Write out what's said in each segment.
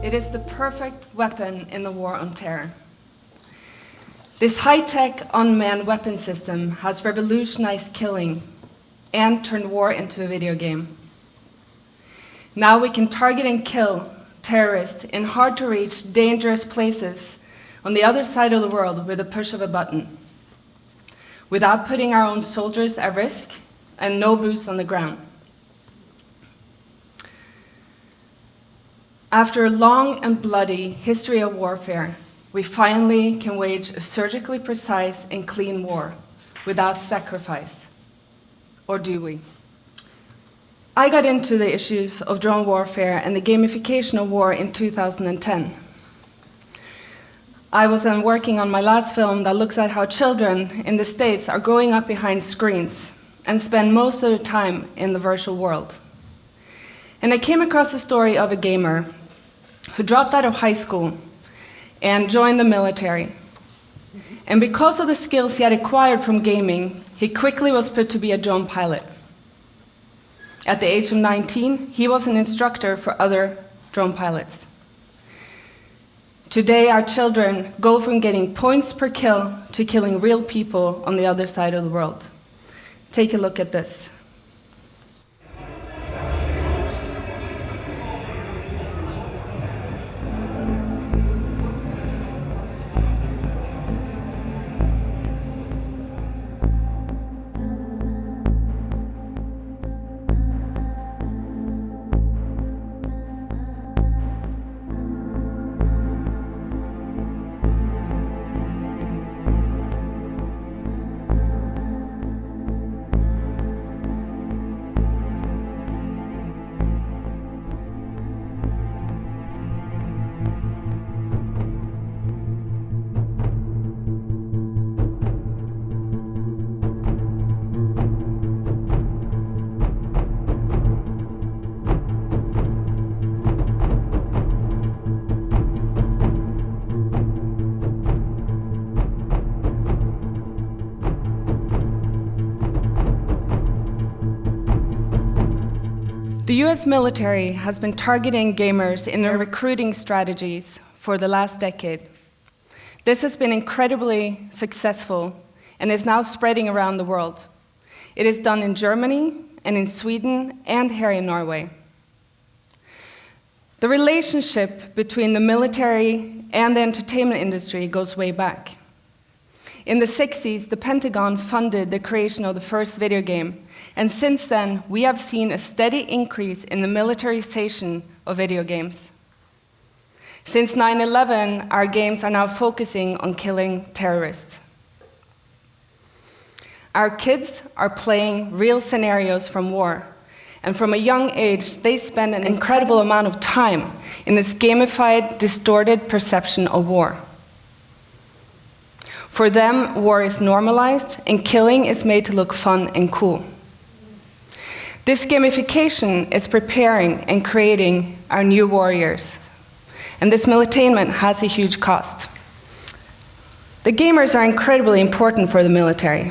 It is the perfect weapon in the war on terror. This high-tech unmanned weapon system has revolutionized killing and turned war into a video game. Now we can target and kill terrorists in hard-to-reach, dangerous places on the other side of the world with a push of a button, without putting our own soldiers at risk and no boots on the ground. After a long and bloody history of warfare, we finally can wage a surgically precise and clean war without sacrifice. Or do we? I got into the issues of drone warfare and the gamification of war in 2010. I was then working on my last film that looks at how children in the States are growing up behind screens and spend most of their time in the virtual world. And I came across a story of a gamer who dropped out of high school and joined the military. And because of the skills he had acquired from gaming, he quickly was put to be a drone pilot. At the age of 19, he was an instructor for other drone pilots. Today, our children go from getting points per kill to killing real people on the other side of the world. Take a look at this. The US military has been targeting gamers in their recruiting strategies for the last decade. This has been incredibly successful and is now spreading around the world. It is done in Germany and in Sweden and here in Norway. The relationship between the military and the entertainment industry goes way back. In the 60s, the Pentagon funded the creation of the first video game, and since then, we have seen a steady increase in the militarization of video games. Since 9/11, our games are now focusing on killing terrorists. Our kids are playing real scenarios from war, and from a young age, they spend an incredible amount of time in this gamified, distorted perception of war. For them, war is normalized, and killing is made to look fun and cool. This gamification is preparing and creating our new warriors, and this militainment has a huge cost. The gamers are incredibly important for the military.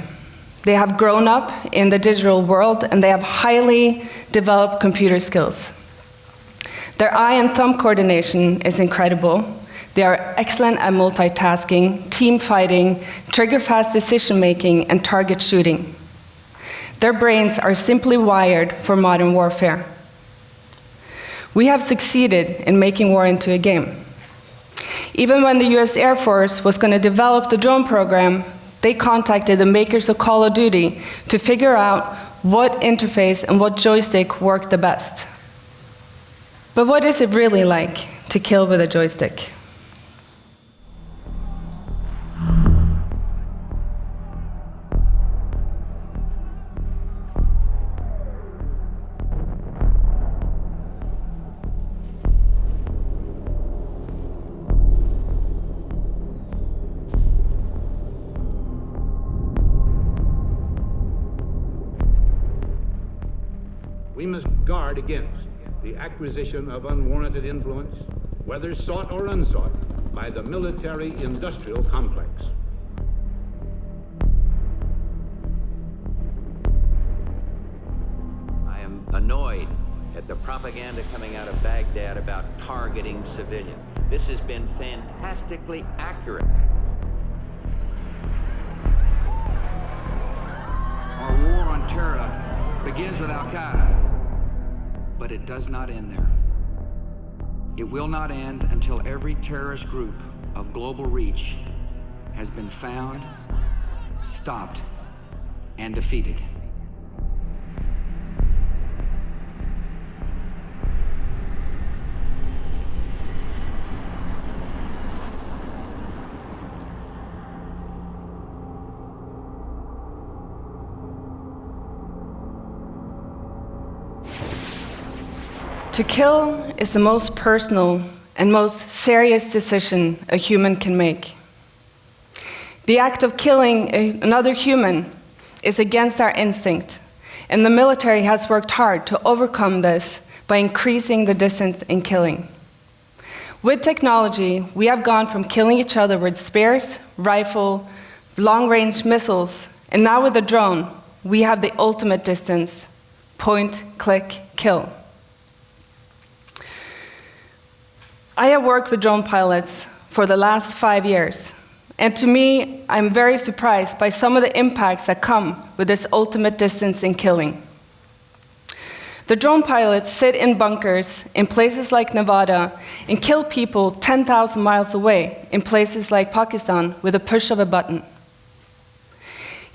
They have grown up in the digital world, and they have highly developed computer skills. Their eye and thumb coordination is incredible. They are excellent at multitasking, team fighting, trigger-fast decision-making, and target shooting. Their brains are simply wired for modern warfare. We have succeeded in making war into a game. Even when the US Air Force was going to develop the drone program, they contacted the makers of Call of Duty to figure out what interface and what joystick worked the best. But what is it really like to kill with a joystick? We must guard against the acquisition of unwarranted influence, whether sought or unsought, by the military-industrial complex. I am annoyed at the propaganda coming out of Baghdad about targeting civilians. This has been fantastically accurate. Our war on terror begins with Al-Qaeda, but it does not end there. It will not end until every terrorist group of global reach has been found, stopped, and defeated. To kill is the most personal and most serious decision a human can make. The act of killing another human is against our instinct, and the military has worked hard to overcome this by increasing the distance in killing. With technology, we have gone from killing each other with spears, rifle, long-range missiles, and now with the drone, we have the ultimate distance: point, click, kill. I have worked with drone pilots for the last 5 years, and to me, I'm very surprised by some of the impacts that come with this ultimate distance in killing. The drone pilots sit in bunkers in places like Nevada and kill people 10,000 miles away in places like Pakistan with a push of a button.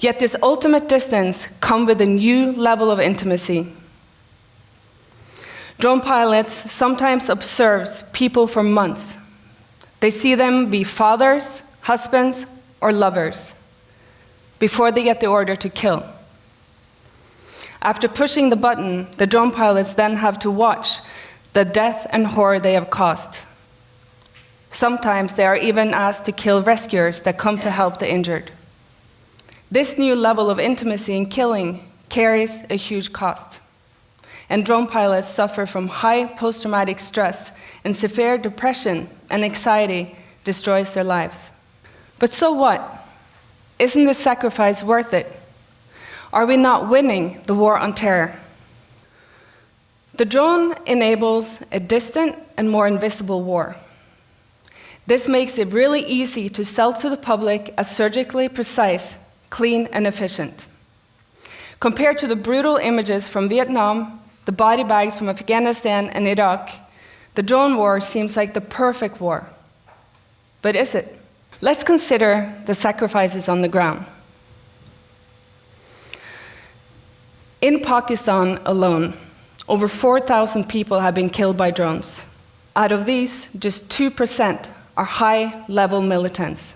Yet this ultimate distance comes with a new level of intimacy. Drone pilots sometimes observe people for months. They see them be fathers, husbands, or lovers before they get the order to kill. After pushing the button, the drone pilots then have to watch the death and horror they have caused. Sometimes they are even asked to kill rescuers that come to help the injured. This new level of intimacy in killing carries a huge cost. And drone pilots suffer from high post-traumatic stress, and severe depression and anxiety destroys their lives. But so what? Isn't this sacrifice worth it? Are we not winning the war on terror? The drone enables a distant and more invisible war. This makes it really easy to sell to the public as surgically precise, clean, and efficient. Compared to the brutal images from Vietnam, the body bags from Afghanistan and Iraq, the drone war seems like the perfect war. But is it? Let's consider the sacrifices on the ground. In Pakistan alone, over 4,000 people have been killed by drones. Out of these, just 2% are high-level militants.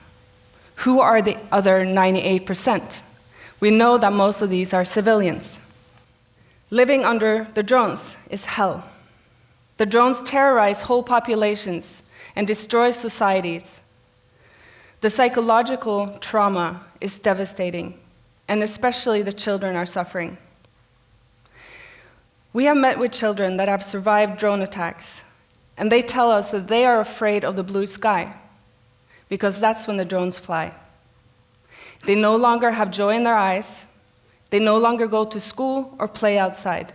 Who are the other 98%? We know that most of these are civilians. Living under the drones is hell. The drones terrorize whole populations and destroy societies. The psychological trauma is devastating, and especially the children are suffering. We have met with children that have survived drone attacks, and they tell us that they are afraid of the blue sky, because that's when the drones fly. They no longer have joy in their eyes. They no longer go to school or play outside.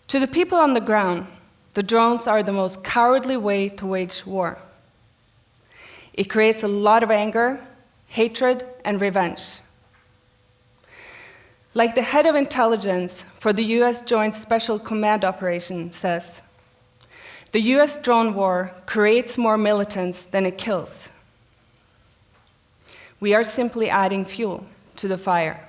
To the people on the ground, the drones are the most cowardly way to wage war. It creates a lot of anger, hatred, and revenge. Like the head of intelligence for the US Joint Special Command Operation says, the US drone war creates more militants than it kills. We are simply adding fuel to the fire.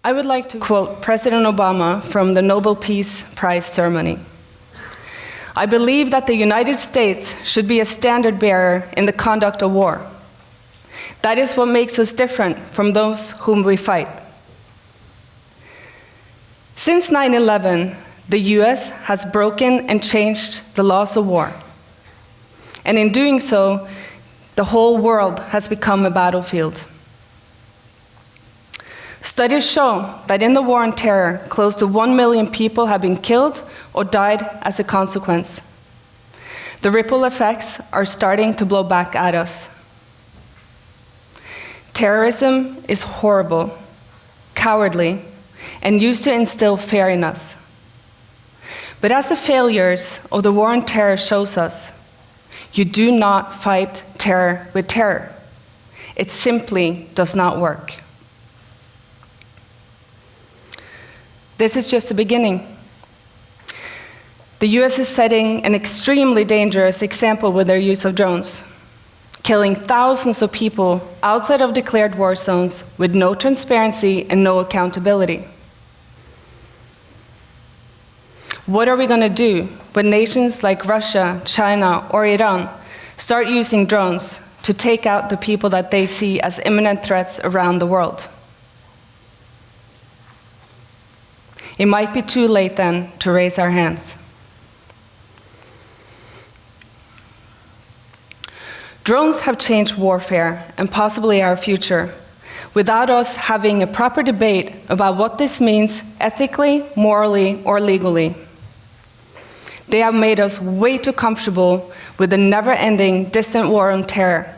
I would like to quote President Obama from the Nobel Peace Prize ceremony. I believe that the United States should be a standard bearer in the conduct of war. That is what makes us different from those whom we fight. Since 9/11, the US has broken and changed the laws of war. And in doing so, the whole world has become a battlefield. Studies show that in the war on terror, close to 1 million people have been killed or died as a consequence. The ripple effects are starting to blow back at us. Terrorism is horrible, cowardly and used to instill fear in us. But as the failures of the war on terror shows us, you do not fight terror with terror. It simply does not work. This is just the beginning. The US is setting an extremely dangerous example with their use of drones, killing thousands of people outside of declared war zones with no transparency and no accountability. What are we going to do when nations like Russia, China, or Iran start using drones to take out the people that they see as imminent threats around the world? It might be too late then to raise our hands. Drones have changed warfare and possibly our future without us having a proper debate about what this means ethically, morally, or legally. They have made us way too comfortable with the never-ending distant war on terror.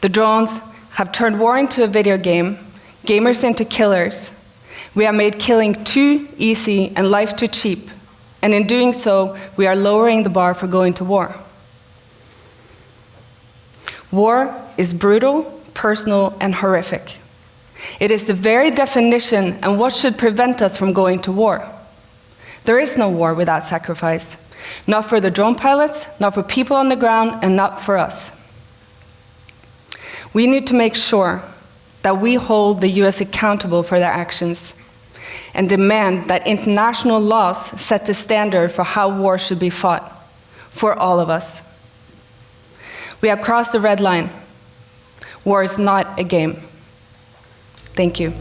The drones have turned war into a video game, gamers into killers. We have made killing too easy and life too cheap, and in doing so, we are lowering the bar for going to war. War is brutal, personal, and horrific. It is the very definition and what should prevent us from going to war. There is no war without sacrifice, not for the drone pilots, not for people on the ground, and not for us. We need to make sure that we hold the US accountable for their actions and demand that international laws set the standard for how war should be fought, for all of us. We have crossed the red line. War is not a game. Thank you.